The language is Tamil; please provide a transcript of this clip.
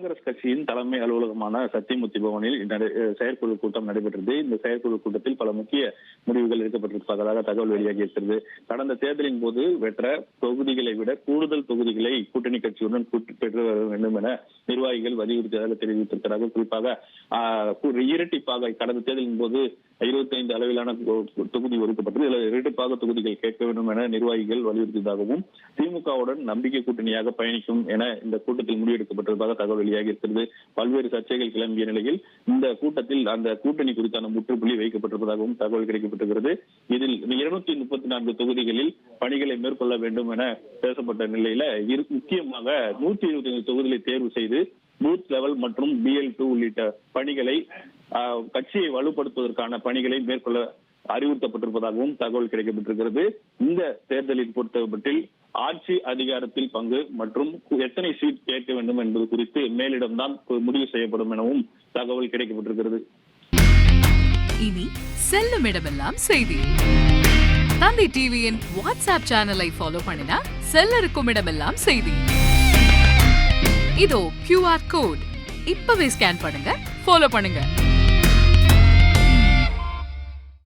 காங்கிரஸ் கட்சியின் தலைமை அலுவலகமான சத்தியமூர்த்தி பவனில் செயற்குழு கூட்டம் நடைபெற்றது. இந்த செயற்குழு கூட்டத்தில் பல முக்கிய முடிவுகள் எடுக்கப்பட்டிருப்பதாக தகவல் வெளியாகி இருக்கிறது. கடந்த தேர்தலின் போது பெற்ற தொகுதிகளை விட கூடுதல் தொகுதிகளை கூட்டணி கட்சியுடன் பெற்று வர வேண்டும் என நிர்வாகிகள் வலியுறுத்தியதாக தெரிவித்திருக்கிறார்கள். குறிப்பாக இரட்டிப்பாக கடந்த தேர்தலின் போது 25 அளவிலான தொகுதி ஒதுக்கப்பட்டது. இதில் இரட்டிப்பாக தொகுதிகள் கேட்க வேண்டும் என நிர்வாகிகள் வலியுறுத்தியதாகவும் திமுகவுடன் நம்பிக்கை கூட்டணியாக பயணிக்கும் என இந்த கூட்டத்தில் முடிவெடுக்கப்பட்டிருப்பதாக தகவல் வெளியாகி இருக்கிறது. பல்வேறு சர்ச்சைகள் கிளம்பிய நிலையில் இந்த கூட்டத்தில் அந்த கூட்டணி குறித்தான முற்றுப்புள்ளி வைக்கப்பட்டிருப்பதாகவும் தகவல் கிடைக்கப்பட்டிருக்கிறது. இதில் 234 தொகுதிகளில் பணிகளை மேற்கொள்ள வேண்டும் என பேசப்பட்ட நிலையில முக்கியமாக 125 தொகுதிகளை தேர்வு செய்து பூத் லெவல் மற்றும் BL2 உள்ளிட்ட பணிகளை கட்சியை வலுப்படுத்துவதற்கான பணிகளை மேற்கொள்ள அறிவுறுத்தப்பட்டிருப்பதாகவும் தகவல் கிடைக்கப்பட்டிருக்கிறது. இந்த தேர்தலில் பொறுத்தமட்டில் ஆட்சி அதிகாரத்தில் பங்கு மற்றும் எத்தனை சீட் கேட்க வேண்டும் என்பது குறித்து மேலிடம்தான் முடிவு செய்யப்படும் எனவும் தகவல் கிடைக்கப்பட்டிருக்கிறது. இனி செல்லும் இடமெல்லாம் செய்தி. தந்தை டிவியின் வாட்ஸ்அப் சேனலை ஃபாலோ பண்ணினா செல்ல இருக்கும் இடமெல்லாம் செய்தி. இதோ QR கோட் இப்பவே ஸ்கேன் பண்ணுங்க, ஃபாலோ பண்ணுங்க.